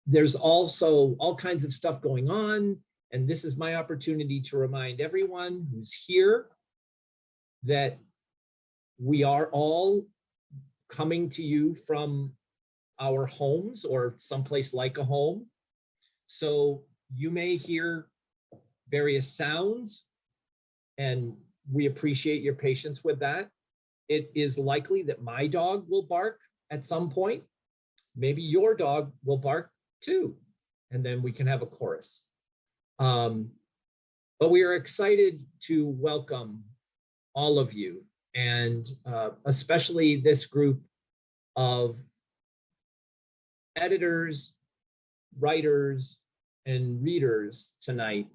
there's also all kinds of stuff going on. And this is my opportunity to remind everyone who's here that we are all coming to you from our homes or someplace like a home. So you may hear various sounds, and we appreciate your patience with that. It is likely that my dog will bark at some point. Maybe your dog will bark too, and then we can have a chorus. But we are excited to welcome all of you, and especially this group of editors, writers, and readers tonight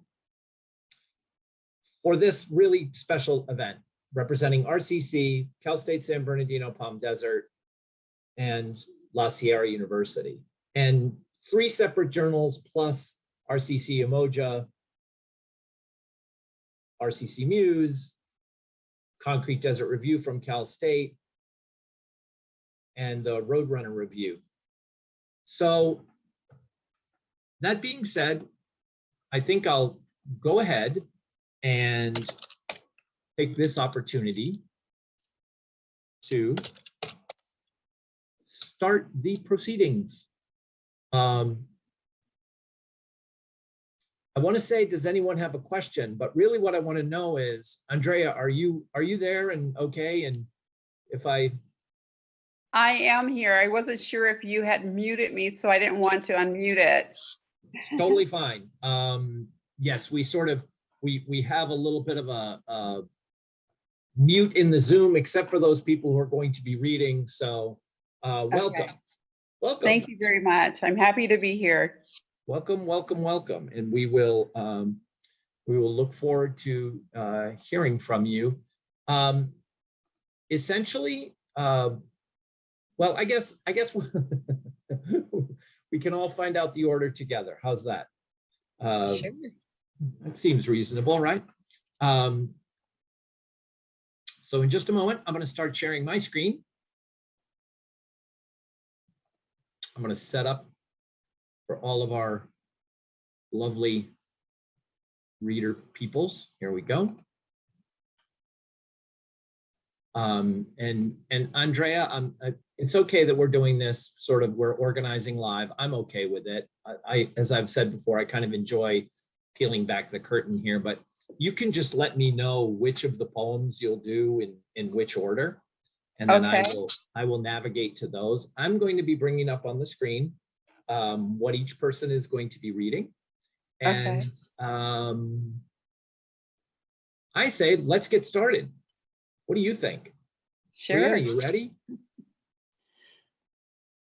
for this really special event representing RCC, Cal State San Bernardino Palm Desert, and LaSierra University, and 3 separate journals plus RCC Umoja, RCC MUSE, Concrete Desert Review from Cal State, and the Roadrunner Review. So that being said, I think I'll go ahead and take this opportunity to start the proceedings. I want to say, does anyone have a question? But really what I want to know is, Andrea, are you there and okay? And if I am here. I wasn't sure if you had muted me, so I didn't want to unmute it. It's totally fine. Yes, we have a little bit of a mute in the Zoom, except for those people who are going to be reading. So welcome. Okay. Welcome. Thank you very much. I'm happy to be here. Welcome, welcome, welcome. And we will look forward to hearing from you. Essentially, well, I guess we can all find out the order together. How's that? Sure. That seems reasonable, right? So in just a moment, I'm going to start sharing my screen. I'm going to set up for all of our lovely reader peoples. Here we go. And Andrea, it's okay that we're doing this sort of, we're organizing live. I'm okay with it. As I've said before, I kind of enjoy peeling back the curtain here, but you can just let me know which of the poems you'll do in which order. And then okay. I will navigate to those. I'm going to be bringing up on the screen what each person is going to be reading. And okay. I say, let's get started. What do you think? Sure. Breanna, you ready?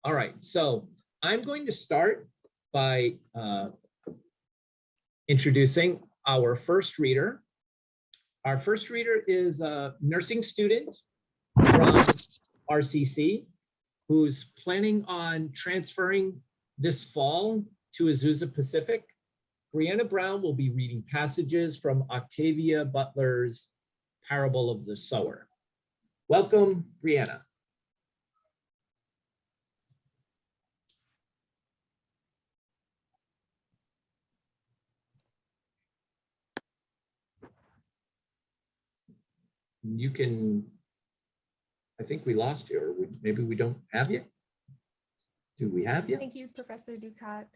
All right, so I'm going to start by introducing our first reader. Our first reader is a nursing student from RCC who's planning on transferring this fall to Azusa Pacific. Breanna Brown will be reading passages from Octavia Butler's Parable of the Sower. Welcome, Breanna. You can, I think we lost you, or maybe we don't have you. Do we have you? Thank you, Professor Ducat.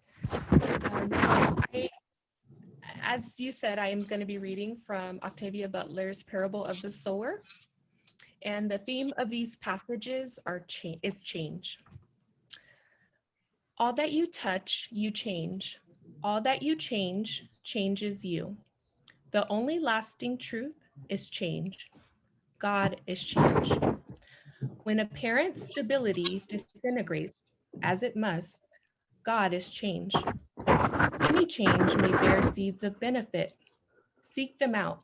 As you said, I am going to be reading from Octavia Butler's Parable of the Sower. And the theme of these passages is change. All that you touch, you change. All that you change, changes you. The only lasting truth is change. God is change. When apparent stability disintegrates, as it must, God is change. Any change may bear seeds of benefit. Seek them out.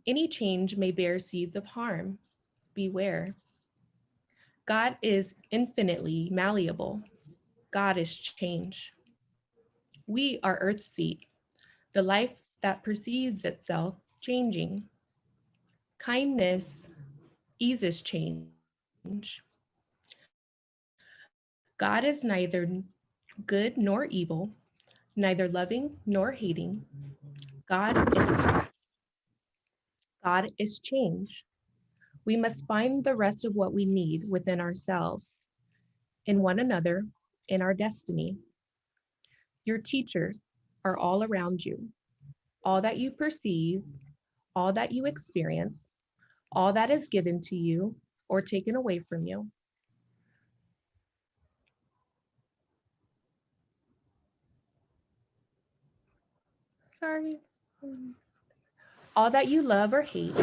Any change may bear seeds of harm. Beware. God is infinitely malleable. God is change. We are earth's seat, the life that perceives itself changing. Kindness eases change. God is neither good nor evil, neither loving nor hating. God is kind. God is change. We must find the rest of what we need within ourselves, in one another, in our destiny. Your teachers are all around you. All that you perceive, all that you experience, all that is given to you or taken away from you. Sorry. All that you love or hate,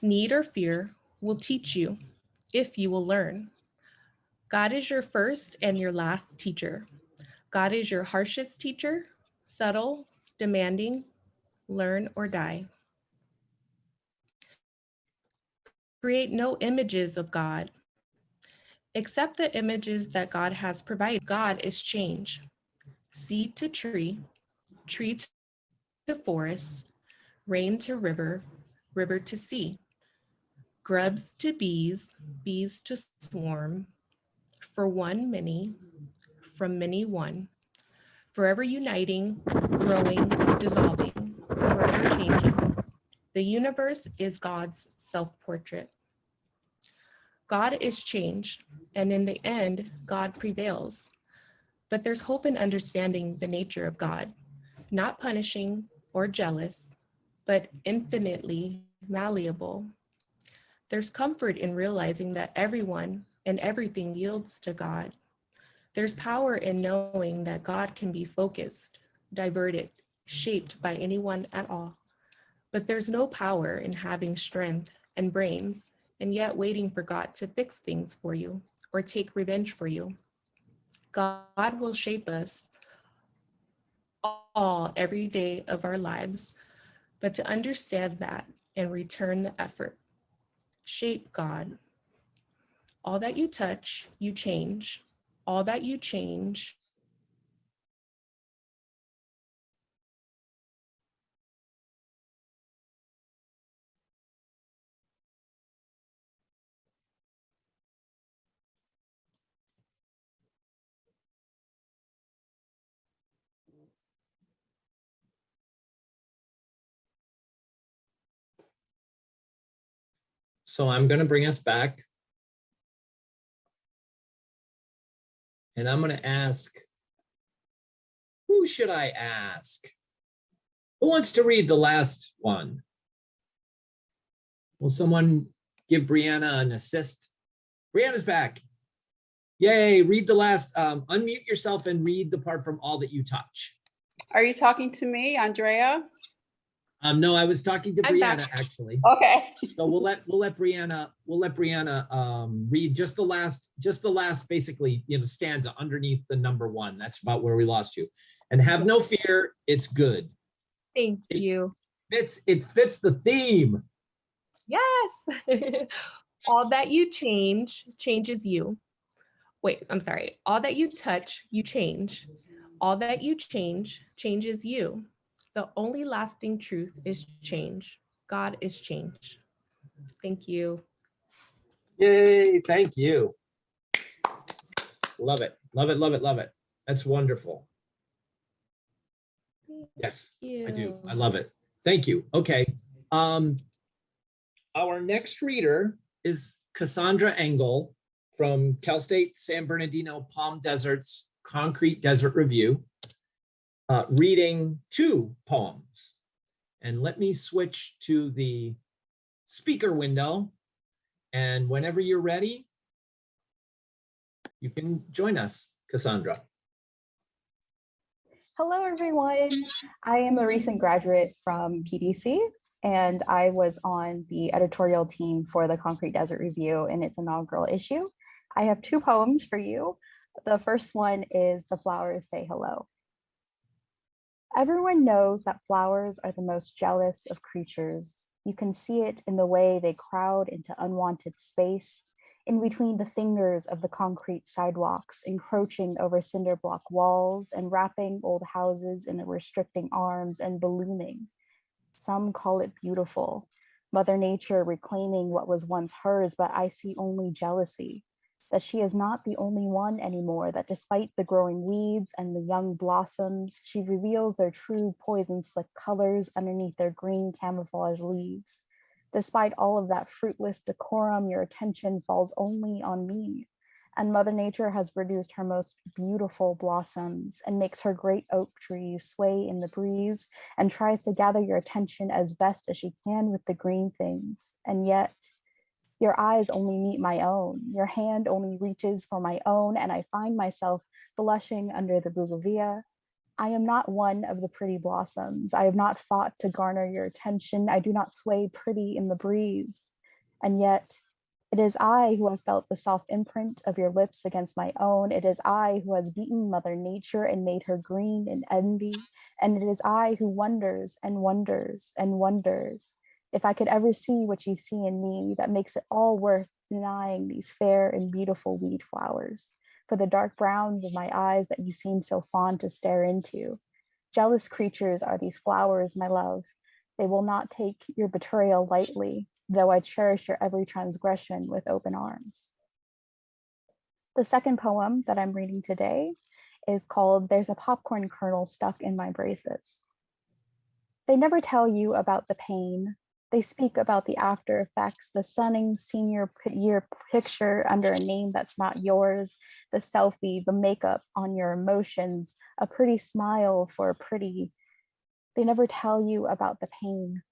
need or fear will teach you if you will learn. God is your first and your last teacher. God is your harshest teacher, subtle, demanding, learn or die. Create no images of God, except the images that God has provided. God is change. Seed to tree, tree to forest, rain to river, river to sea, grubs to bees, bees to swarm, for one many, from many one, forever uniting, growing, dissolving, forever changing. The universe is God's self-portrait. God is change, and in the end, God prevails. But there's hope in understanding the nature of God, not punishing or jealous, but infinitely malleable. There's comfort in realizing that everyone and everything yields to God. There's power in knowing that God can be focused, diverted, shaped by anyone at all. But there's no power in having strength and brains and yet waiting for God to fix things for you or take revenge for you. God will shape us all every day of our lives, but to understand that and return the effort. Shape God. All that you touch, you change. All that you change, So I'm going to bring us back. And I'm going to ask, who should I ask? Who wants to read the last one? Will someone give Breanna an assist? Breanna's back. Yay, read the last, unmute yourself and read the part from All That You Touch. Are you talking to me, Andrea? No, I was talking to I'm Breanna back. actually. Okay. So we'll let Breanna read just the last basically, stanza underneath the number one. That's about where we lost you. And have no fear, it's good. Thank you. It fits the theme. Yes. All that you change changes you. Wait, I'm sorry. All that you touch, you change. All that you change changes you. The only lasting truth is change. God is change. Thank you. Yay, thank you. Love it, love it, love it, love it. That's wonderful. Yes, I do. I love it. Thank you. Okay. Our next reader is Kassandra Engle from Cal State San Bernardino Palm Desert's Concrete Desert Review, reading 2 poems. And let me switch to the speaker window. And whenever you're ready, you can join us, Kassandra. Hello, everyone. I am a recent graduate from PDC, and I was on the editorial team for the Concrete Desert Review in its inaugural issue. I have 2 poems for you. The first one is The Flowers Say Hello. Everyone knows that flowers are the most jealous of creatures. You can see it in the way they crowd into unwanted space, in between the fingers of the concrete sidewalks, encroaching over cinder block walls and wrapping old houses in restricting arms and ballooning. Some call it beautiful, Mother Nature reclaiming what was once hers, but I see only jealousy. that she is not the only one anymore, that despite the growing weeds and the young blossoms, she reveals their true poison-slick colors underneath their green camouflage leaves. Despite all of that fruitless decorum, your attention falls only on me. And Mother Nature has produced her most beautiful blossoms and makes her great oak trees sway in the breeze and tries to gather your attention as best as she can with the green things. And yet, your eyes only meet my own. Your hand only reaches for my own, and I find myself blushing under the bougainvillea. I am not one of the pretty blossoms. I have not fought to garner your attention. I do not sway pretty in the breeze. And yet, it is I who have felt the soft imprint of your lips against my own. It is I who has beaten Mother Nature and made her green in envy. And it is I who wonders and wonders and wonders if I could ever see what you see in me that makes it all worth denying these fair and beautiful weed flowers, for the dark browns of my eyes that you seem so fond to stare into. Jealous creatures are these flowers, my love. They will not take your betrayal lightly, though I cherish your every transgression with open arms. The second poem that I'm reading today is called There's a Popcorn Kernel Stuck in My Braces. They never tell you about the pain. They speak about the after effects, the stunning senior year picture under a name that's not yours, the selfie, the makeup on your emotions, a pretty smile for a pretty. They never tell you about the pain,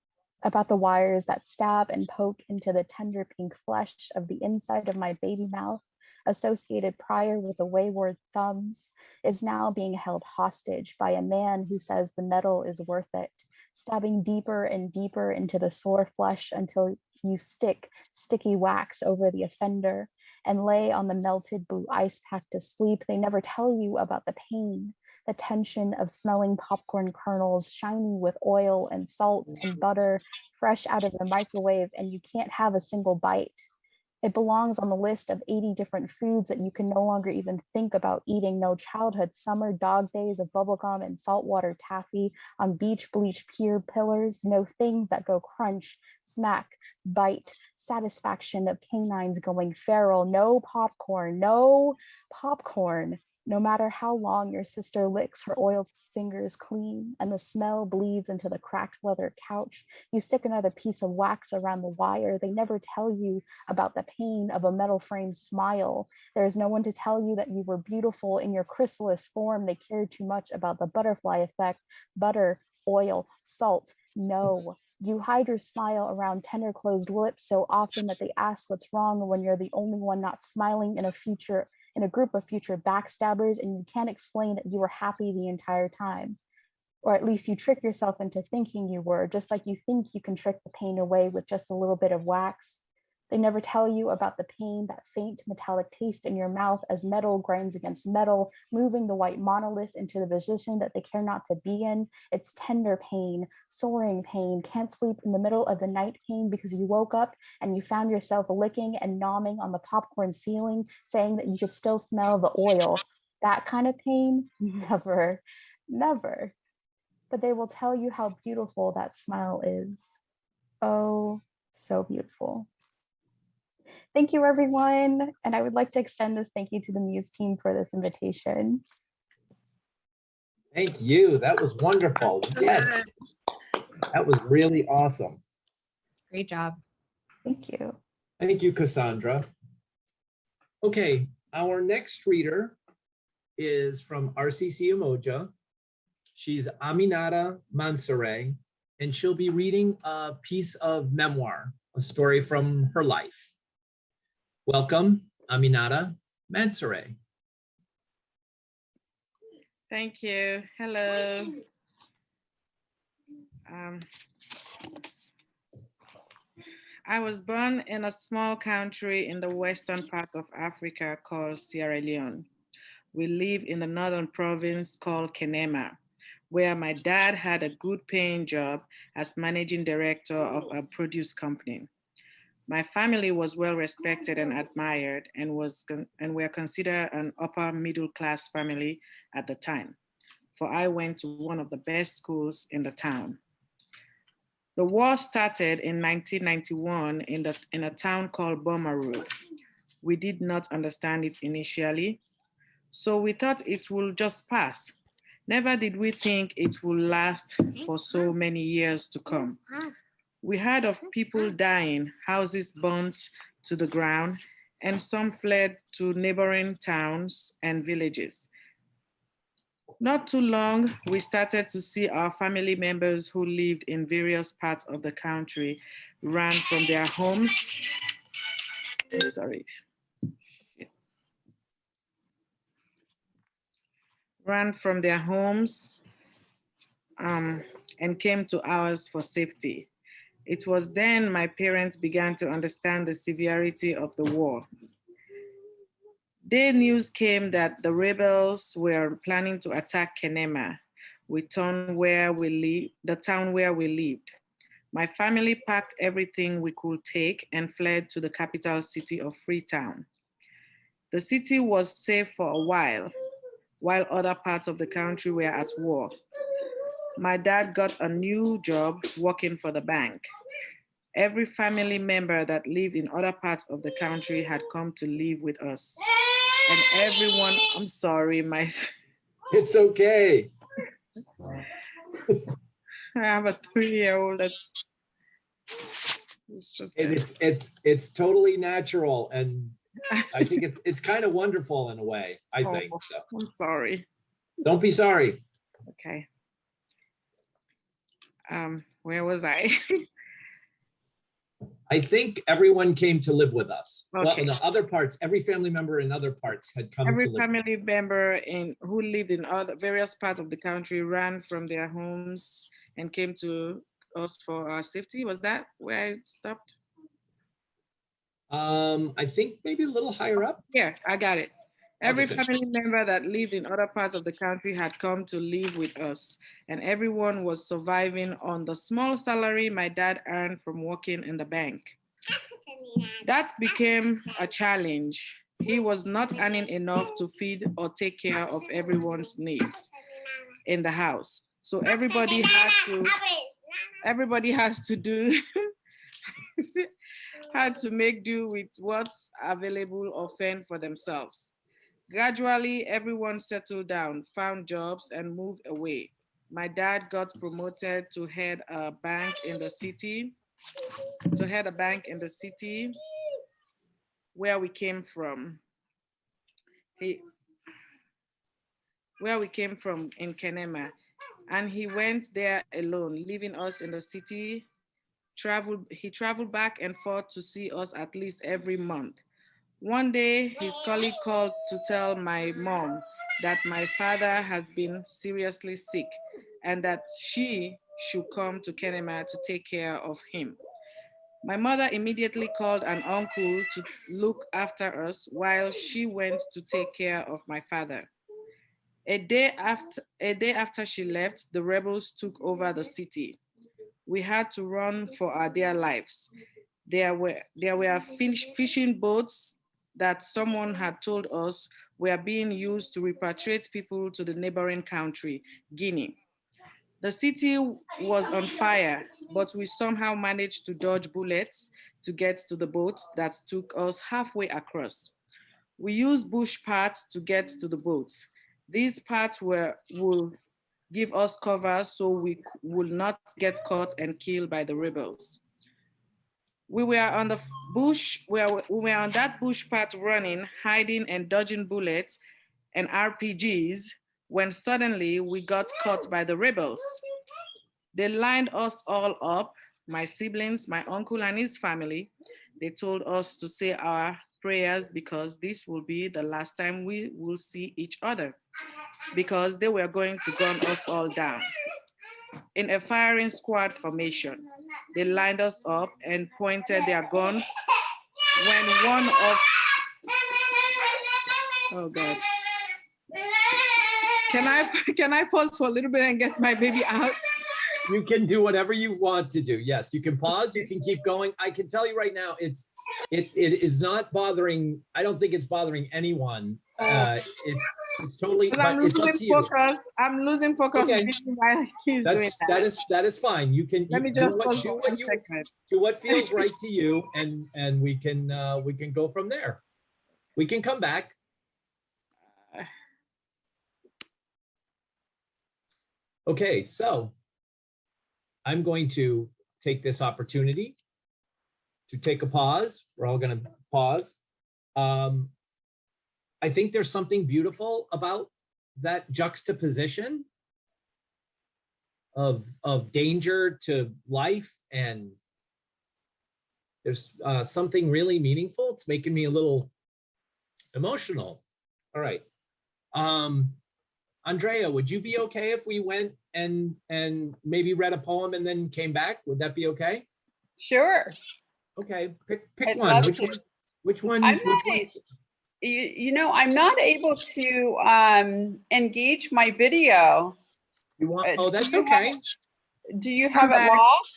about the wires that stab and poke into the tender pink flesh of the inside of my baby mouth, associated prior with the wayward thumbs, is now being held hostage by a man who says the metal is worth it, stabbing deeper and deeper into the sore flesh until you stick sticky wax over the offender and lay on the melted blue ice pack to sleep. They never tell you about the pain, the tension of smelling popcorn kernels shiny with oil and salt and butter fresh out of the microwave, and you can't have a single bite. It belongs on the list of 80 different foods that you can no longer even think about eating. No childhood summer dog days of bubblegum and saltwater taffy on beach bleach pier pillars. No things that go crunch, smack, bite, satisfaction of canines going feral. No popcorn, no popcorn. No matter how long your sister licks her oil fingers clean and the smell bleeds into the cracked leather couch, you stick another piece of wax around the wire. They never tell you about the pain of a metal frame smile. There is no one to tell you that you were beautiful in your chrysalis form. They cared too much about the butterfly effect, butter, oil, salt. No. You hide your smile around tender closed lips so often that they ask what's wrong when you're the only one not smiling in a group of future backstabbers, and you can't explain that you were happy the entire time. Or at least you trick yourself into thinking you were, just like you think you can trick the pain away with just a little bit of wax. They never tell you about the pain, that faint metallic taste in your mouth as metal grinds against metal, moving the white monolith into the position that they care not to be in. It's tender pain, soaring pain, can't sleep in the middle of the night pain because you woke up and you found yourself licking and nomming on the popcorn ceiling, saying that you could still smell the oil. That kind of pain, never, never. But they will tell you how beautiful that smile is. Oh, so beautiful. Thank you, everyone. And I would like to extend this thank you to the Muse team for this invitation. Thank you. That was wonderful. Yes, that was really awesome. Great job. Thank you. Thank you, Kassandra. Okay, our next reader is from RCC Umoja. She's Aminata Mansaray, and she'll be reading a piece of memoir, a story from her life. Welcome, Aminata Mansaray. Thank you. Hello. I was born in a small country in the western part of Africa called Sierra Leone. We live in the northern province called Kenema, where my dad had a good paying job as managing director of a produce company. My family was well respected and admired and were considered an upper middle class family at the time, for I went to one of the best schools in the town. The war started in 1991 in a town called Bomaru, We did not understand it initially, so we thought it will just pass. Never did we think it will last for so many years to come. We heard of people dying, houses burnt to the ground, and some fled to neighboring towns and villages. Not too long, we started to see our family members who lived in various parts of the country ran from their homes. Sorry. Ran from their homes and came to ours for safety. It was then my parents began to understand the severity of the war. Day news came that the rebels were planning to attack Kenema, the town where we lived. My family packed everything we could take and fled to the capital city of Freetown. The city was safe for a while other parts of the country were at war. My dad got a new job working for the bank. Every family member that lived in other parts of the country had come to live with us. And everyone, I'm sorry, It's okay. I have a 3-year-old that it's just It's totally natural, and I think it's kind of wonderful in a way. I think so. I'm sorry. Don't be sorry. Okay. Where was I? I think everyone came to live with us. Okay. Well, in the other parts, every family member in other parts had come Every to live. family member who lived in other various parts of the country ran from their homes and came to us for our safety. Was that where I stopped? I think maybe a little higher up. Yeah, I got it. Every Okay, family member that lived in other parts of the country had come to live with us, and everyone was surviving on the small salary my dad earned from working in the bank. That became a challenge. He was not earning enough to feed or take care of everyone's needs in the house. So everybody has to do had to make do with what's available or fend for themselves. Gradually, everyone settled down, found jobs, and moved away. My dad got promoted to head a bank in the city, where we came from. Where we came from in Kenema, and he went there alone, leaving us in the city. He traveled back and forth to see us at least every month. One day, his colleague called to tell my mom that my father has been seriously sick and that she should come to Kenema to take care of him. My mother immediately called an uncle to look after us while she went to take care of my father. A day after she left, the rebels took over the city. We had to run for our dear lives. There were fishing boats that someone had told us were being used to repatriate people to the neighboring country, Guinea. The city was on fire, but we somehow managed to dodge bullets to get to the boat that took us halfway across. We used bush paths to get to the boats. These paths will give us cover so we will not get caught and killed by the rebels. We were on the bush, we were on that bush path running, hiding and dodging bullets and RPGs when suddenly we got caught by the rebels. They lined us all up, my siblings, my uncle and his family. They told us to say our prayers because this will be the last time we will see each other, because they were going to gun us all down. In a firing squad formation, they lined us up and pointed their guns when one of, oh God. Can I pause for a little bit and get my baby out? You can do whatever you want to do. Yes, you can pause, you can keep going. I can tell you right now, it is not bothering, I don't think it's bothering anyone. It's totally, but it's up to you. I'm losing focus. Okay. While he's doing that is fine. You can do what feels right to you, and we can go from there. We can come back. Okay, so I'm going to take this opportunity to take a pause. We're all going to pause. I think there's something beautiful about that juxtaposition of danger to life, and there's something really meaningful. It's making me a little emotional. All right. Andrea, would you be okay if we went and maybe read a poem and then came back? Would that be okay? Sure. Okay, pick I'd one. love Which to. one? Which one? I'm Which not, one? you know, I'm not able to engage my video. You want? Oh, that's do you okay. Do you I'm have it back. locked?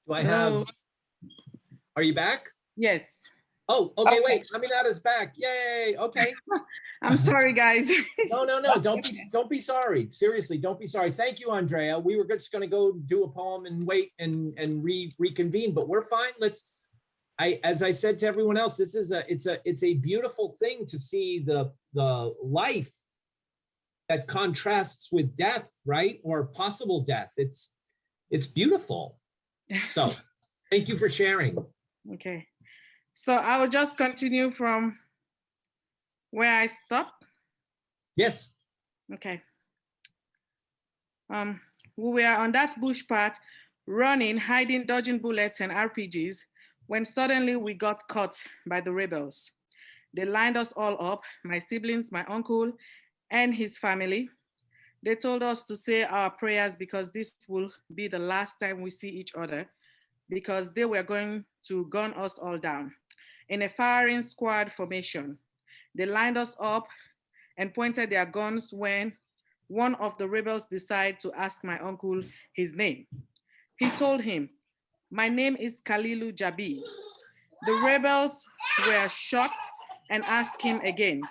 Do I Hello. have? Are you back? Yes. Oh, okay. Okay. Wait. Aminata's back. Yay. Okay. I'm sorry, guys. No. Don't be sorry. Seriously, don't be sorry. Thank you, Andrea. We were just going to go do a poem and wait and reconvene, but we're fine. As I said to everyone else, it's a beautiful thing to see the life that contrasts with death, right? Or possible death. It's beautiful. So thank you for sharing. Okay. So I will just continue from where I stopped. Yes. Okay. We were on that bush path, running, hiding, dodging bullets and RPGs, when suddenly we got caught by the rebels. They lined us all up, my siblings, my uncle, and his family. They told us to say our prayers because this will be the last time we see each other, because they were going to gun us all down in a firing squad formation. They lined us up and pointed their guns when one of the rebels decided to ask my uncle his name. He told him, "My name is Kalilu Jabi." The rebels were shocked and asked him again,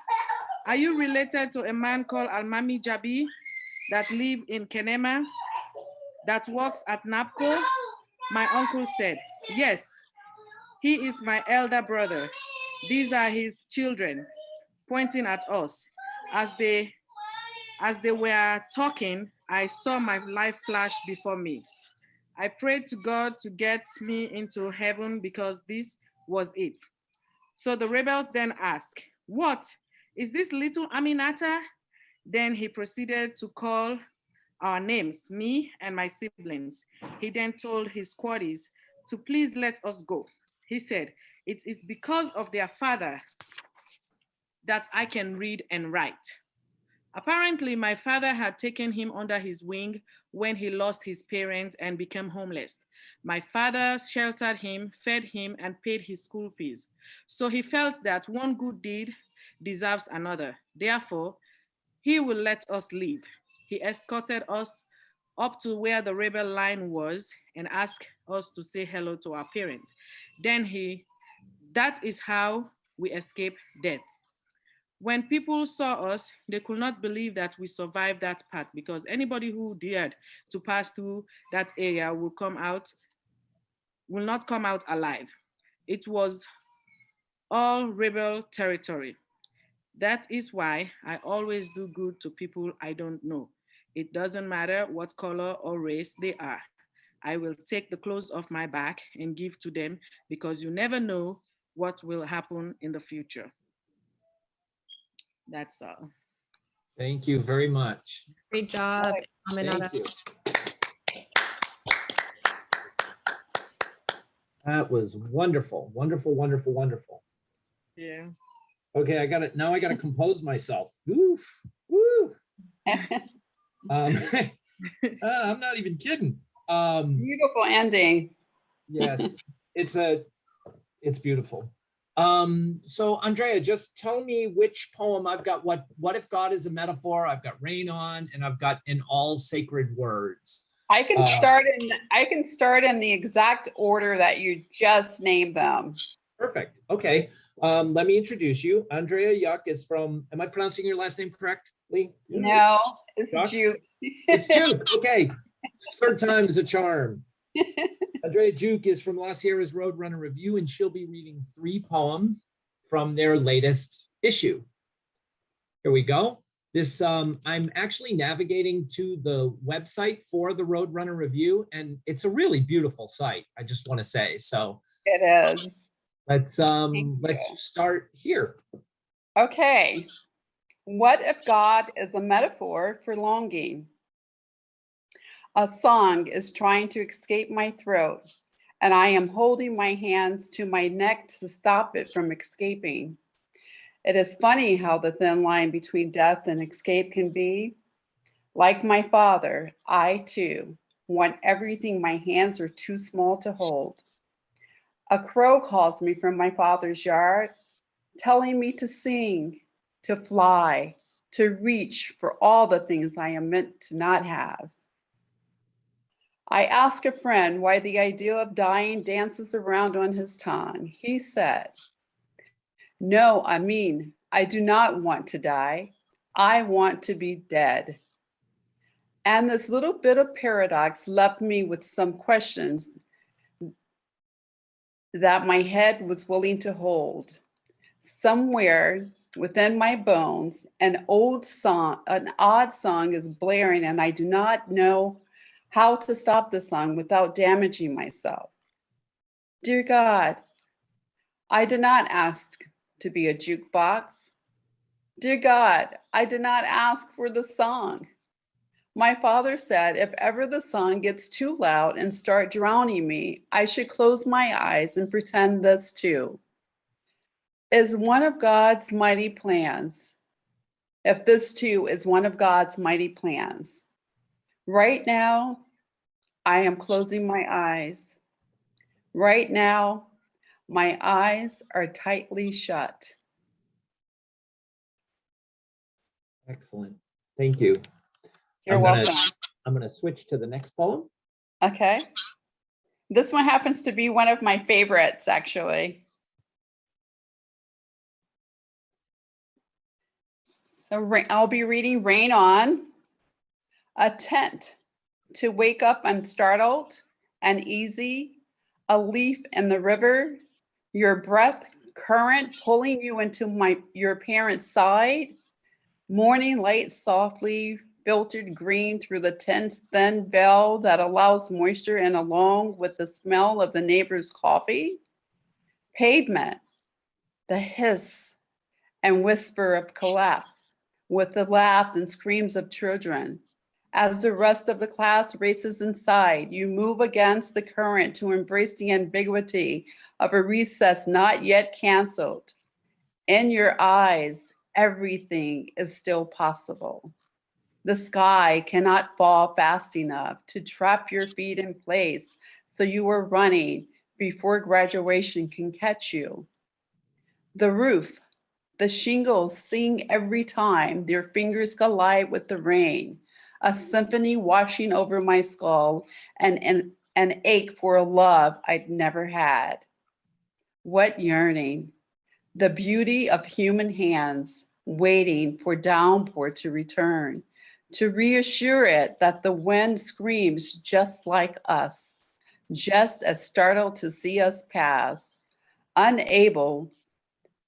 "Are you related to a man called Almami Jabi that live in Kenema, that works at NAPCO?" My uncle said, "Yes, he is my elder brother. These are his children," pointing at us. As they were talking, I saw my life flash before me. I prayed to God to get me into heaven because this was it. So the rebels then asked, "What? Is this little Aminata?" Then he proceeded to call our names, me and my siblings. He then told his squaddies to please let us go. He said, "It is because of their father that I can read and write." Apparently, my father had taken him under his wing when he lost his parents and became homeless. My father sheltered him, fed him, and paid his school fees. So he felt that one good deed deserves another. Therefore, he will let us leave. He escorted us up to where the rebel line was and asked us to say hello to our parents. That is how we escaped death. When people saw us, they could not believe that we survived that path, because anybody who dared to pass through that area will not come out alive. It was all rebel territory. That is why I always do good to people I don't know. It doesn't matter what color or race they are. I will take the clothes off my back and give to them, because you never know what will happen in the future. That's all. Thank you very much. Great job, Aminata. Thank you. That was wonderful, wonderful, wonderful, wonderful. Yeah. Okay, I got it. Now I got to compose myself. Oof, woo. I'm not even kidding. Beautiful ending. Yes, it's beautiful. So Andrea, just tell me which poem I've got. What if God is a metaphor? I've got Rain On, and I've got In All Sacred Words. I can start in the exact order that you just named them. Perfect. Okay. Let me introduce you. Andrea Juck is from, am I pronouncing your last name correctly? No, it's Josh? Juke. It's Juke. Okay. Third time is a charm. Andrea Juck is from LaSierra's Roadrunner Review, and she'll be reading 3 poems from their latest issue. Here we go. This, I'm actually navigating to the website for the Roadrunner Review, and it's a really beautiful site, I just want to say. So It is. let's start here. Okay. What if God is a metaphor for longing? A song is trying to escape my throat, and I am holding my hands to my neck to stop it from escaping. It is funny how the thin line between death and escape can be. Like my father, I too want everything my hands are too small to hold. A crow calls me from my father's yard, telling me to sing, to fly, to reach for all the things I am meant to not have. I asked a friend why the idea of dying dances around on his tongue. He said, "No, I do not want to die. I want to be dead." And this little bit of paradox left me with some questions that my head was willing to hold. Somewhere within my bones, an odd song is blaring, and I do not know how to stop the song without damaging myself. Dear God, I did not ask to be a jukebox. Dear God, I did not ask for the song. My father said if ever the song gets too loud and start drowning me, I should close my eyes and pretend this too is one of God's mighty plans. If this too is one of God's mighty plans. Right now, I am closing my eyes. Right now, my eyes are tightly shut. Excellent. Thank you. You're welcome. I'm going to switch to the next poem. Okay. This one happens to be one of my favorites, actually. So I'll be reading Rain On. A tent to wake up unstartled and easy, a leaf in the river, your breath current pulling you into your parents' side, morning light softly filtered green through the tent's thin veil that allows moisture in along with the smell of the neighbor's coffee, pavement, the hiss and whisper of collapse with the laugh and screams of children. As the rest of the class races inside, you move against the current to embrace the ambiguity of a recess not yet canceled. In your eyes, everything is still possible. The sky cannot fall fast enough to trap your feet in place, so you are running before graduation can catch you. The roof, the shingles sing every time their fingers collide with the rain, a symphony washing over my skull and an ache for a love I'd never had. What yearning, the beauty of human hands waiting for downpour to return, to reassure it that the wind screams just like us, just as startled to see us pass, unable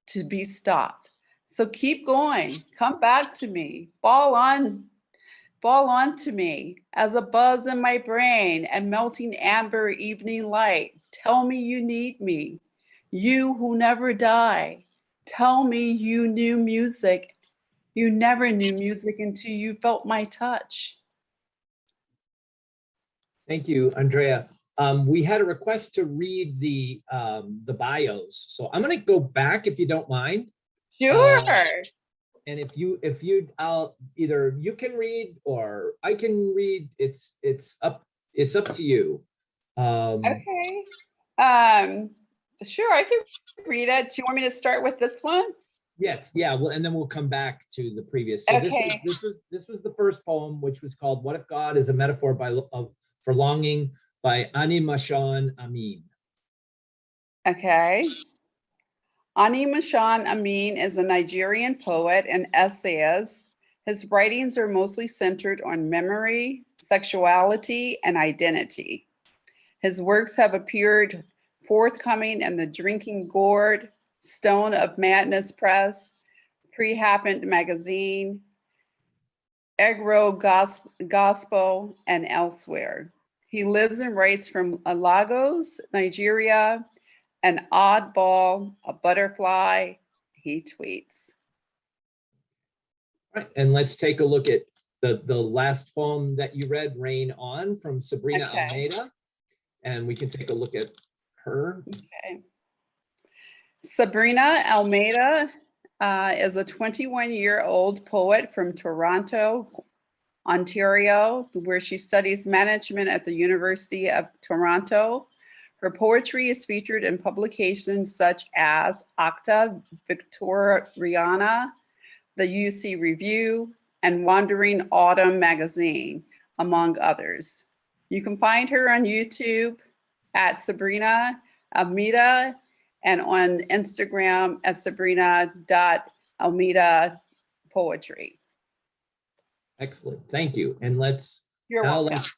to be stopped. So keep going, come back to me, fall onto me as a buzz in my brain and melting amber evening light. Tell me you need me, you who never die. Tell me you knew music. You never knew music until you felt my touch. Thank you, Andrea. We had a request to read the bios, so I'm going to go back if you don't mind. Sure. And I'll either you can read or I can read. It's up to you. Okay. Sure, I can read it. Do you want me to start with this one? Yes, yeah. Well, and then we'll come back to the previous. So Okay. this was the first poem, which was called "What If God is a Metaphor for Longing" by Aminata Mansaray. Okay. Aminata Mansaray is a Nigerian poet and essayist. His writings are mostly centered on memory, sexuality, and identity. His works have appeared forthcoming in the Drinking Gourd, Stone of Madness Press, Pre-Happened Magazine, Egro Gospel, and elsewhere. He lives and writes from Lagos, Nigeria, an oddball, a butterfly, he tweets. All right, and let's take a look at the last poem that you read, Rain On, from Sabrina Okay. Almeida, and we can take a look at her. Okay. Sabrina Almeida is a 21-year-old poet from Toronto, Ontario, where she studies management at the University of Toronto. Her poetry is featured in publications such as Octavia Butler, the UC Review, and Wandering Autumn magazine, among others. You can find her on YouTube at Sabrina Almeida and on Instagram at sabrina.almeida.poetry. Excellent, thank you. And let's You're now welcome. let's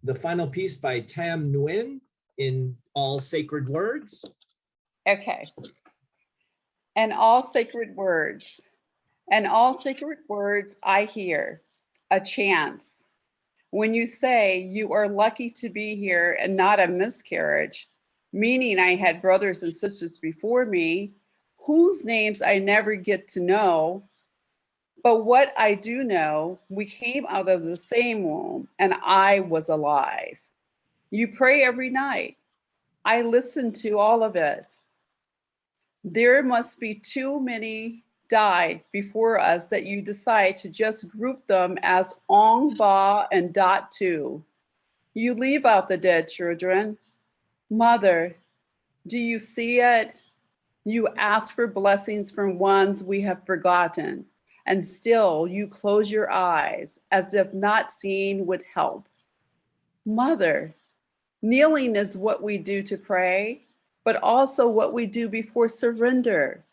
the final piece by Tam Nguyen, In All Sacred Words. Okay. And all sacred words. And all sacred words I hear, a chance. When you say you are lucky to be here and not a miscarriage, meaning I had brothers and sisters before me, whose names I never get to know. But what I do know, we came out of the same womb and I was alive. You pray every night. I listen to all of it. There must be too many died before us that you decide to just group them as Ong Ba and Dot 2. You leave out the dead children. Mother, do you see it? You ask for blessings from ones we have forgotten, and still you close your eyes as if not seeing would help. Mother, kneeling is what we do to pray, but also what we do before surrender.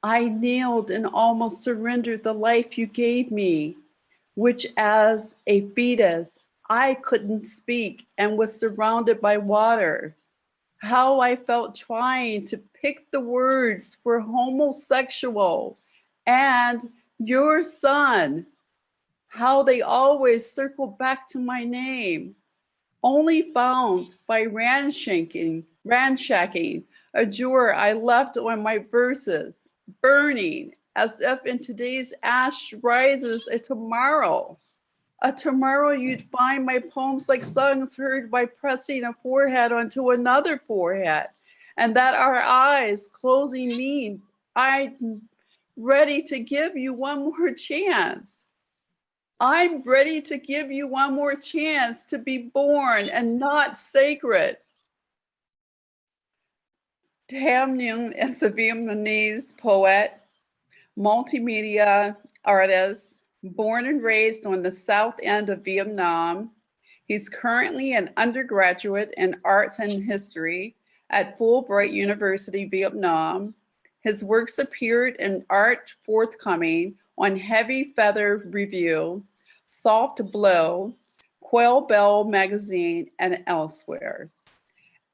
I kneeled and almost surrendered the life you gave me, which as a fetus, I couldn't speak and was surrounded by water. How I felt trying to pick the words for homosexual and your son. How they always circle back to my name, only found by ransacking a drawer I left on my verses, burning as if in today's ash rises a tomorrow you'd find my poems like songs heard by pressing a forehead onto another forehead, and that our eyes closing means I'm ready to give you one more chance. I'm ready to give you one more chance to be born and not sacred. Tam Nguyen is a Vietnamese poet, multimedia artist, born and raised on the south end of Vietnam. He's currently an undergraduate in arts and history at Fulbright University, Vietnam. His works appeared in Art Forthcoming on Heavy Feather Review, Soft Blow, Quail Bell Magazine, and elsewhere.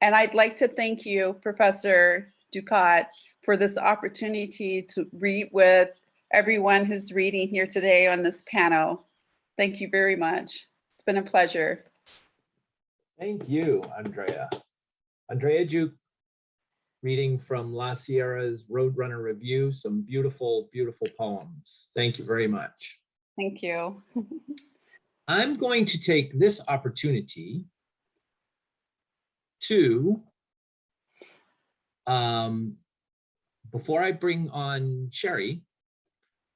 And I'd like to thank you, Professor Juck, for this opportunity to read with everyone who's reading here today on this panel. Thank you very much. It's been a pleasure. Thank you, Andrea. Andrea Juck, reading from LaSierra's Roadrunner Review, some beautiful, beautiful poems. Thank you very much. Thank you. I'm going to take this opportunity to, before I bring on Cheri,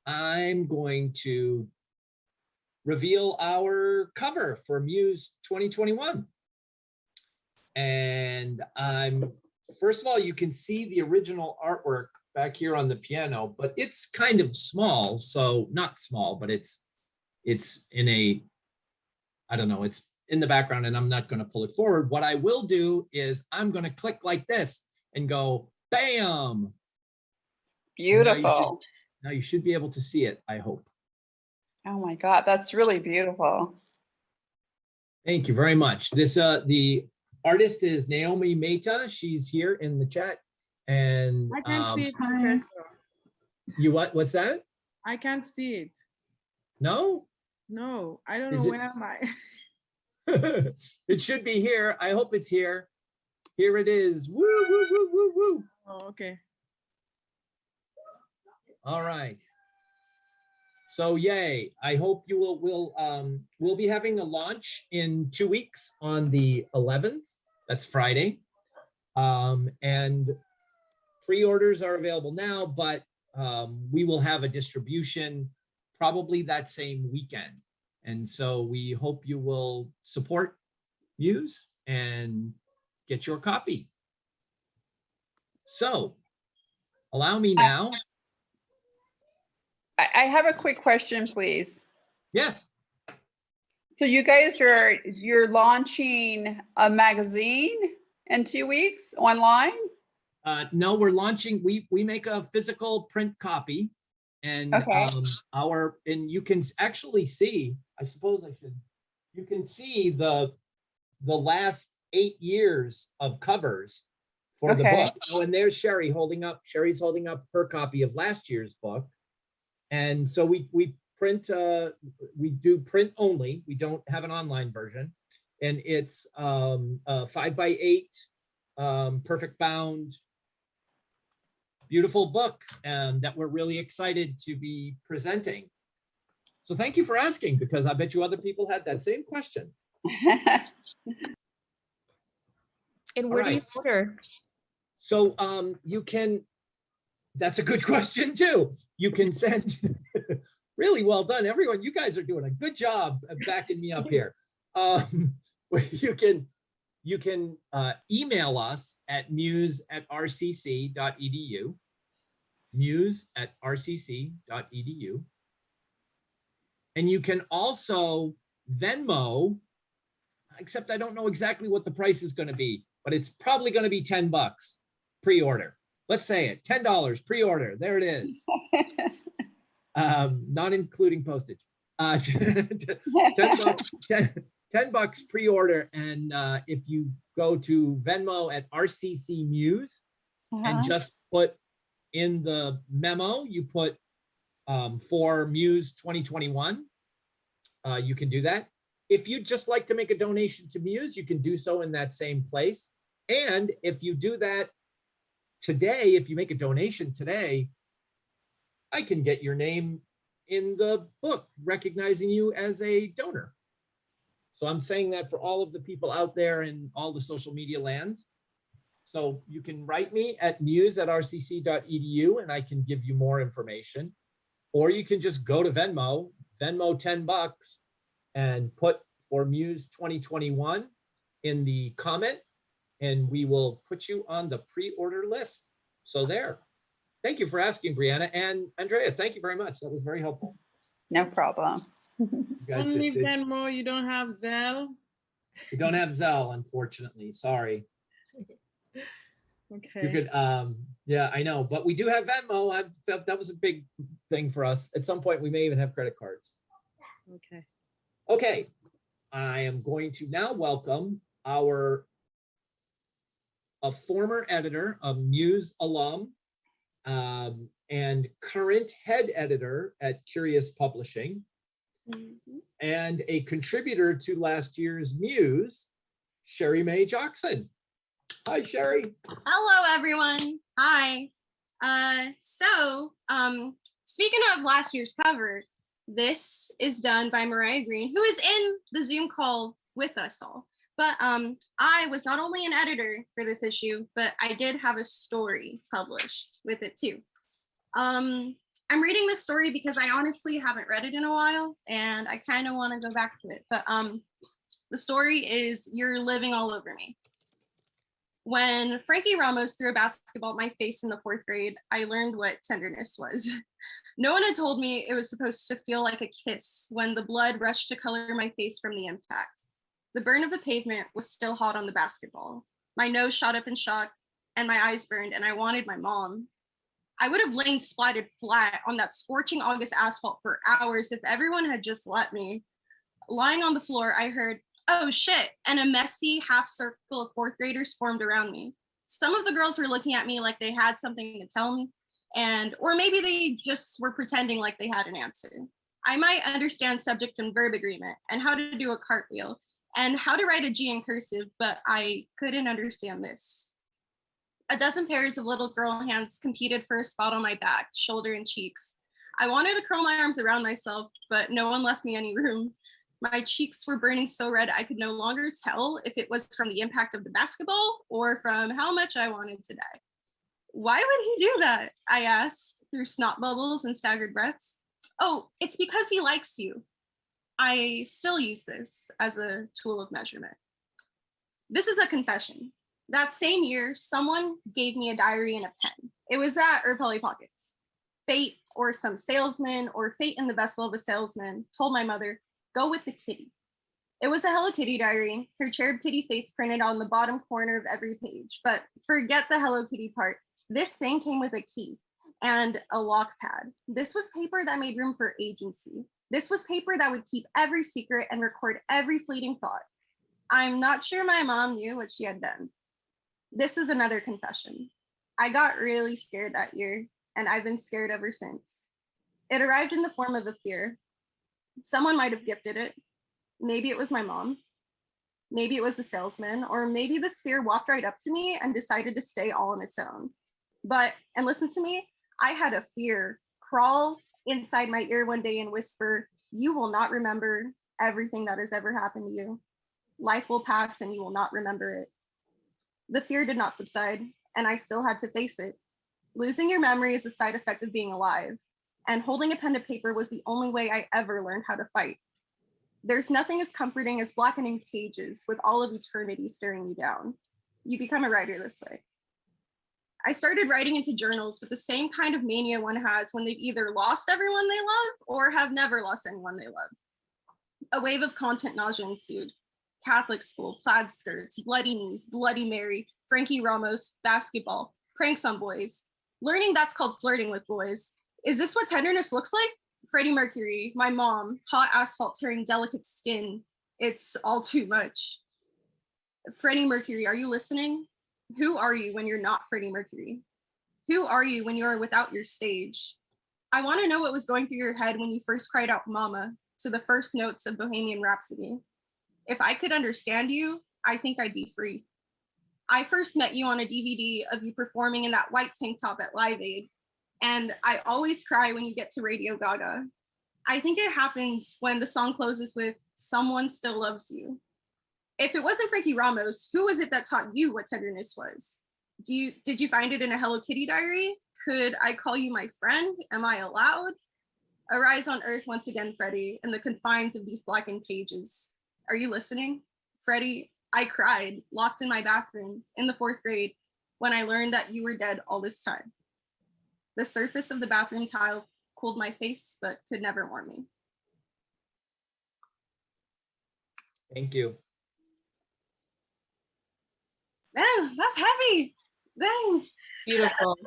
I'm going to reveal our cover for Muse 2021. And first of all, you can see the original artwork back here on the piano, but it's kind of small. So not small, but it's in a, I don't know, it's in the background and I'm not going to pull it forward. What I will do is I'm going to click like this and go, bam. Beautiful. Now you should be able to see it, I hope. Oh my God, that's really beautiful. Thank you very much. This the artist is Naomi Mehta. She's here in the chat. And I can't see it, Hi. Professor. you what's that? I can't see it. No? No, I don't Is know it- where am I. It should be here. I hope it's here. Here it is. Woo, woo, woo, woo, woo. Oh, okay. All right. So yay. I hope you we'll be having a launch in 2 weeks on the 11th. That's Friday. And pre-orders are available now, but we will have a distribution probably that same weekend. And so we hope you will support Muse and get your copy. So allow me now. I have a quick question, please. Yes. So you guys you're launching a magazine in 2 weeks online? No, we're launching, we make a physical print copy and Okay. and you can actually see, I suppose I should, you can see the last 8 years of covers for the Okay. book. Oh, and there's Cheri's holding up her copy of last year's book. And so we print, we do print only. We don't have an online version. And it's a 5x8, perfect bound, beautiful book, and that we're really excited to be presenting. So thank you for asking, because I bet you other people had that same question. And where do you right. order? So you can, that's a good question too. You can send, really well done, everyone. You guys are doing a good job of backing me up here. You can email us at muse@rcc.edu, muse@rcc.edu. And you can also Venmo, except I don't know exactly what the price is going to be, but it's probably going to be $10 pre-order. Let's say it, $10 pre-order. There it is. Not including postage. $10 pre-order. And if you go to Venmo at RCC Muse and just put in the memo, you put for Muse 2021, you can do that. If you'd just like to make a donation to Muse, you can do so in that same place. And if you do that today, if you make a donation today, I can get your name in the book, recognizing you as a donor. So I'm saying that for all of the people out there in all the social media lands. So you can write me at muse@rcc.edu and I can give you more information. Or you can just go to Venmo $10, and put for Muse 2021 in the comment, and we will put you on the pre-order list. So there. Thank you for asking, Breanna. And Andrea, thank you very much. That was very helpful. No problem. You guys Only just did. Venmo, you don't have Zelle? We don't have Zelle, unfortunately. Sorry. Okay. You could, yeah, I know, but we do have Venmo. I felt that was a big thing for us. At some point, we may even have credit cards. Okay. Okay, I am going to now welcome a former editor, a Muse alum, and current head editor at Curious Publishing, and a contributor to last year's Muse, Cheri Mae Jocson. Hi, Cheri. Hello, everyone. Hi. Speaking of last year's cover, this is done by Mariah Green, who is in the Zoom call with us all. But I was not only an editor for this issue, but I did have a story published with it too. I'm reading this story because I honestly haven't read it in a while, and I kind of want to go back to it. But the story is You're Living All Over Me. When Frankie Ramos threw a basketball at my face in the 4th grade, I learned what tenderness was. No one had told me it was supposed to feel like a kiss when the blood rushed to color my face from the impact. The burn of the pavement was still hot on the basketball. My nose shot up in shock and my eyes burned, and I wanted my mom. I would have lain splatted flat on that scorching August asphalt for hours if everyone had just let me. Lying on the floor, I heard, oh shit, and a messy half circle of fourth graders formed around me. Some of the girls were looking at me like they had something to tell me, or maybe they just were pretending like they had an answer. I might understand subject and verb agreement and how to do a cartwheel and how to write a G in cursive, but I couldn't understand this. A dozen pairs of little girl hands competed for a spot on my back, shoulder, and cheeks. I wanted to curl my arms around myself, but no one left me any room. My cheeks were burning so red I could no longer tell if it was from the impact of the basketball or from how much I wanted to die. Why would he do that? I asked through snot bubbles and staggered breaths. Oh, it's because he likes you. I still use this as a tool of measurement. This is a confession. That same year, someone gave me a diary and a pen. It was that or Polly Pockets. Fate or some salesman or fate in the vessel of a salesman told my mother, go with the kitty. It was a Hello Kitty diary, her cherub kitty face printed on the bottom corner of every page. But forget the Hello Kitty part. This thing came with a key and a lock pad. This was paper that made room for agency. This was paper that would keep every secret and record every fleeting thought. I'm not sure my mom knew what she had done. This is another confession. I got really scared that year, and I've been scared ever since. It arrived in the form of a fear. Someone might have gifted it. Maybe it was my mom. Maybe it was a salesman, or maybe this fear walked right up to me and decided to stay all on its own. But, and listen to me, I had a fear crawl inside my ear one day and whisper, you will not remember everything that has ever happened to you. Life will pass and you will not remember it. The fear did not subside, and I still had to face it. Losing your memory is a side effect of being alive, and holding a pen to paper was the only way I ever learned how to fight. There's nothing as comforting as blackening pages with all of eternity staring you down. You become a writer this way. I started writing into journals with the same kind of mania one has when they've either lost everyone they love or have never lost anyone they love. A wave of content nausea ensued. Catholic school, plaid skirts, bloody knees, Bloody Mary, Frankie Ramos, basketball, pranks on boys. Learning that's called flirting with boys. Is this what tenderness looks like? Freddie Mercury, my mom, hot asphalt tearing delicate skin. It's all too much. Freddie Mercury, are you listening? Who are you when you're not Freddie Mercury? Who are you when you're without your stage? I want to know what was going through your head when you first cried out mama to the first notes of Bohemian Rhapsody. If I could understand you, I think I'd be free. I first met you on a DVD of you performing in that white tank top at Live Aid, and I always cry when you get to Radio Gaga. I think it happens when the song closes with "Someone Still Loves You." If it wasn't Frankie Ramos, who was it that taught you what tenderness was? Did you find it in a Hello Kitty diary? Could I call you my friend? Am I allowed? Arise on earth once again, Freddie, in the confines of these blackened pages. Are you listening? Freddie, I cried, locked in my bathroom in the 4th grade when I learned that you were dead all this time. The surface of the bathroom tile cooled my face, but could never warm me. Thank you. Man, that's heavy. Dang. Beautiful.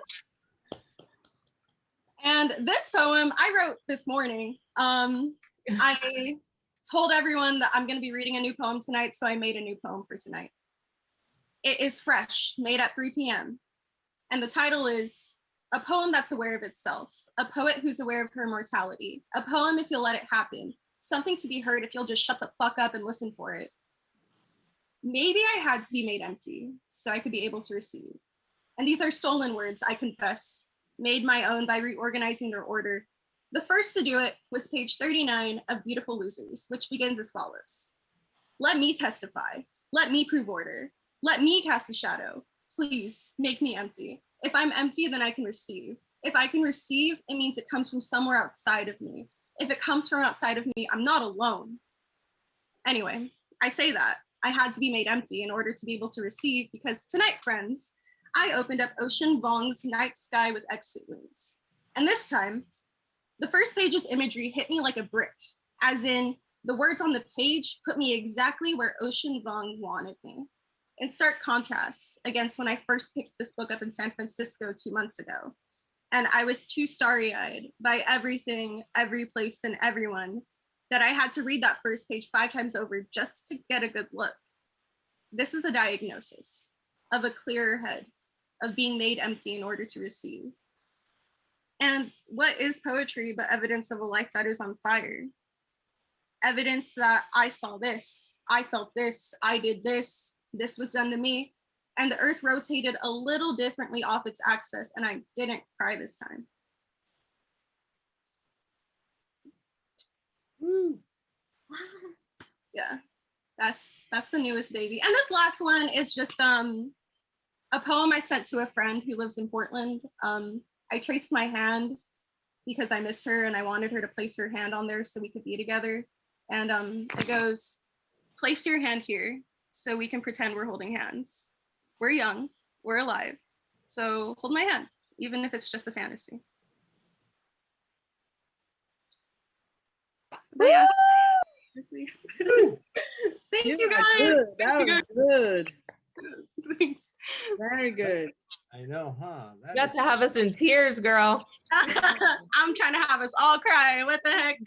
And this poem I wrote this morning. I told everyone that I'm going to be reading a new poem tonight, so I made a new poem for tonight. It is fresh, made at 3 p.m. And the title is A Poem That's Aware of Itself, a poet who's aware of her mortality, a poem if you'll let it happen, something to be heard if you'll just shut the fuck up and listen for it. Maybe I had to be made empty so I could be able to receive. And these are stolen words, I confess, made my own by reorganizing their order. The first to do it was page 39 of Beautiful Losers, which begins as follows. Let me testify. Let me prove order. Let me cast a shadow. Please make me empty. If I'm empty, then I can receive. If I can receive, it means it comes from somewhere outside of me. If it comes from outside of me, I'm not alone. Anyway, I say that. I had to be made empty in order to be able to receive, because tonight, friends, I opened up Ocean Vuong's Night Sky with Exit Wounds. And this time, the first page's imagery hit me like a brick, as in the words on the page put me exactly where Ocean Vuong wanted me. In stark contrast against when I first picked this book up in San Francisco 2 months ago. And I was too starry-eyed by everything, every place, and everyone that I had to read that first page 5 times over just to get a good look. This is a diagnosis of a clearer head, of being made empty in order to receive. And what is poetry but evidence of a life that is on fire? Evidence that I saw this, I felt this, I did this was done to me. And the earth rotated a little differently off its axis, and I didn't cry this time. Woo. Yeah, that's the newest baby. And this last one is just a poem I sent to a friend who lives in Portland. I traced my hand because I miss her and I wanted her to place her hand on there so we could be together. And it goes, place your hand here so we can pretend we're holding hands. We're young, we're alive, so hold my hand, even if it's just a fantasy. But yes. Thank you guys. Good. That was good. Thanks. Very good. I know, huh? You got to have us in tears, girl. I'm trying to have us all cry. What the heck?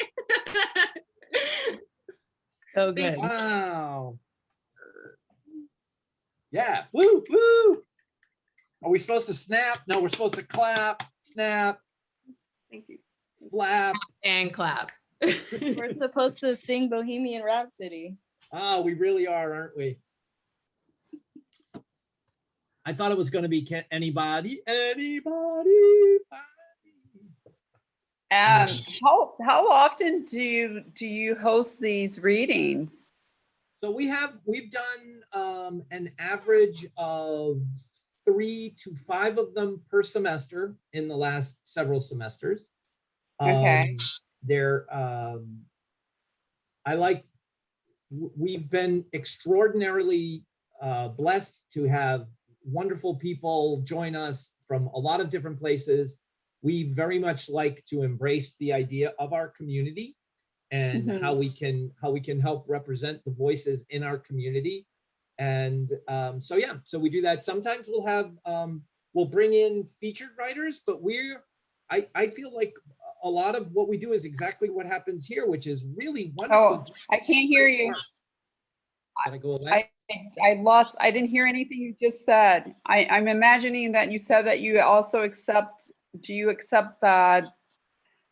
So good. Wow. Yeah. Woo, woo. Are we supposed to snap? No, we're supposed to clap, snap, Thank you. flap. And clap. We're supposed to sing Bohemian Rhapsody. Oh, we really are, aren't we? I thought it was going to be anybody. How often do you host these readings? So we've done an average of 3 to 5 of them per semester in the last several semesters. Okay. We've been extraordinarily blessed to have wonderful people join us from a lot of different places. We very much like to embrace the idea of our community and how we can help represent the voices in our community. And so we do that. Sometimes we'll bring in featured writers, but I feel like a lot of what we do is exactly what happens here, which is really wonderful. Oh, I can't hear you. Did I go away? I didn't hear anything you just said. I'm imagining that you said that you also accept, do you accept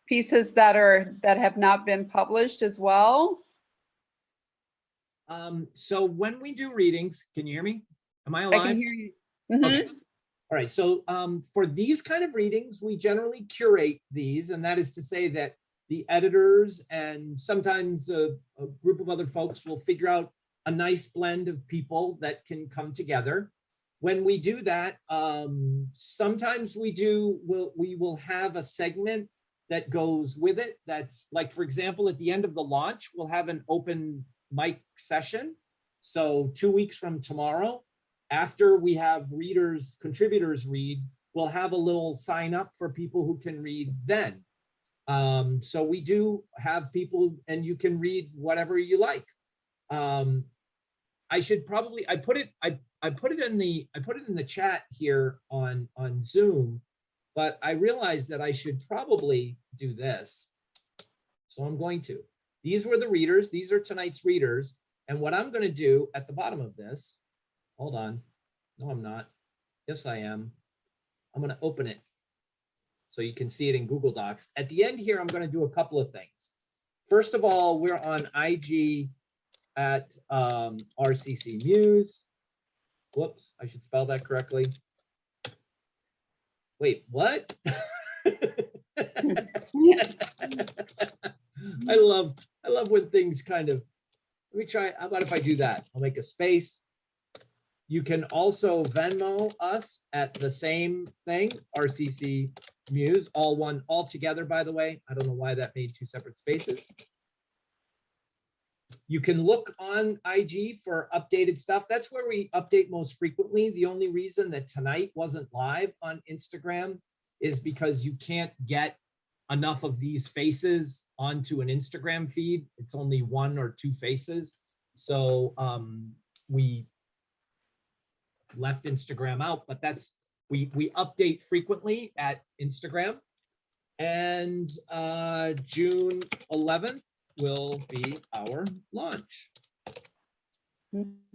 pieces that have not been published as well? So when we do readings, can you hear me? Am I alive? I can hear you. Okay. All right, so for these kind of readings, we generally curate these, and that is to say that the editors and sometimes a group of other folks will figure out a nice blend of people that can come together. When we do that, sometimes we will have a segment that goes with it. That's like, for example, at the end of the launch, we'll have an open mic session. So 2 weeks from tomorrow, after we have contributors read, we'll have a little sign up for people who can read then. So we do have people, and you can read whatever you like. I put it in the chat here on Zoom, but I realized that I should probably do this. So I'm going to. These were the readers. These are tonight's readers. And what I'm going to do at the bottom of this, hold on. No, I'm not. Yes, I am. I'm going to open it so you can see it in Google Docs. At the end here, I'm going to do a couple of things. First of all, we're on IG at RCC MUSE. Whoops, I should spell that correctly. Wait, what? I love when things kind of, let me try, how about if I do that? I'll make a space. You can also Venmo us at the same thing, RCC MUSE, all together, by the way. I don't know why that made 2 separate spaces. You can look on IG for updated stuff. That's where we update most frequently. The only reason that tonight wasn't live on Instagram is because you can't get enough of these faces onto an Instagram feed. It's only 1 or 2 faces. So we left Instagram out, but we update frequently at Instagram. And June 11th, will be our launch.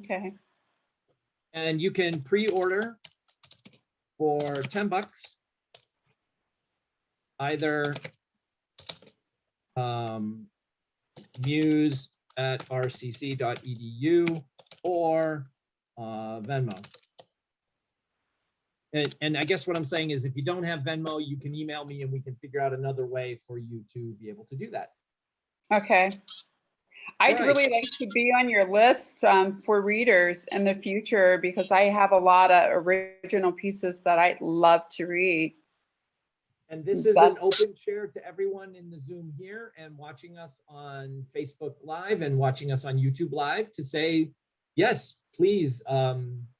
Okay. And you can pre-order for $10, either Muse at rcc.edu or Venmo. And I guess what I'm saying is if you don't have Venmo, you can email me and we can figure out another way for you to be able to do that. Okay. I'd Right. really like to be on your list for readers in the future because I have a lot of original pieces that I'd love to read. And this is an open share to everyone in the Zoom here and watching us on Facebook Live and watching us on YouTube Live to say, yes, please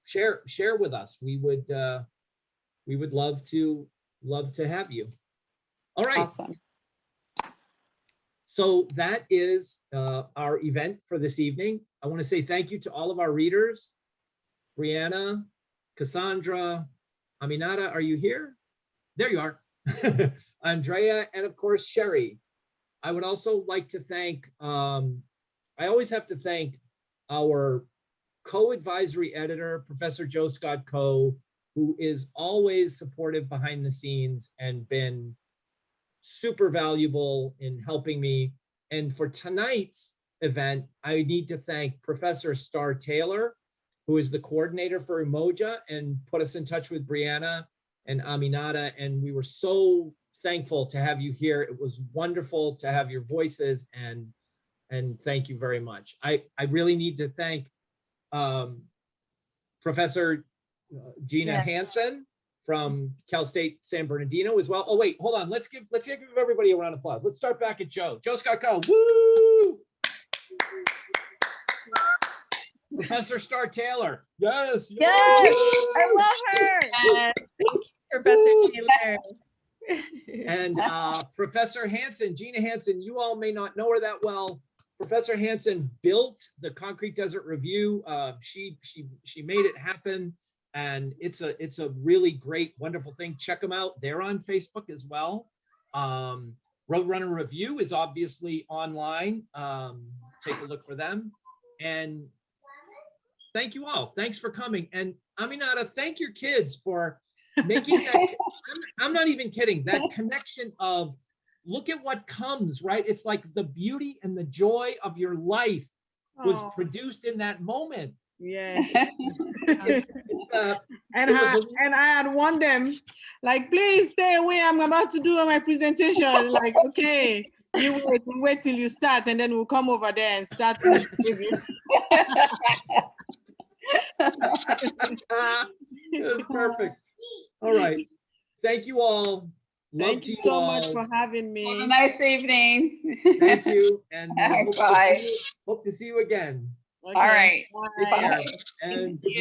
share with us. We would love to have you. All right. Awesome. So that is our event for this evening. I want to say thank you to all of our readers. Breanna, Kassandra, Aminata, are you here? There you are. Andrea, and of course, Cheri. I would also like to thank, I always have to thank our co-advisory editor, Professor Joe Scott Coe, who is always supportive behind the scenes and been super valuable in helping me. And for tonight's event, I need to thank Professor Star Taylor, who is the coordinator for Umoja and put us in touch with Breanna and Aminata. And we were so thankful to have you here. It was wonderful to have your voices and thank you very much. I really need to thank Professor Gina Hansen from Cal State San Bernardino as well. Oh wait, hold on. Let's give everybody a round of applause. Let's start back at Joe. Joe Scott Coe. Woo! Professor Star Taylor. Yes. Yes, I love her. Yes, thank you, Professor Taylor. And Professor Hansen, Gina Hansen, you all may not know her that well. Professor Hansen built the Concrete Desert Review. She made it happen. And it's a really great, wonderful thing. Check them out. They're on Facebook as well. Roadrunner Review is obviously online. Take a look for them. And thank you all. Thanks for coming. And Aminata, thank your kids for making that. I'm not even kidding. That connection of look at what comes, right? It's like the beauty and the joy of your life was produced in that moment. Yes. And I had warned them, like, please stay away. I'm about to do my presentation. Like, okay, you wait till you start, and then we'll come over there and start. It was perfect. All right. Thank you all. Thank you so much for having me. Have a nice evening. Thank you. And Bye. hope to see you again. Okay. All right. Bye. And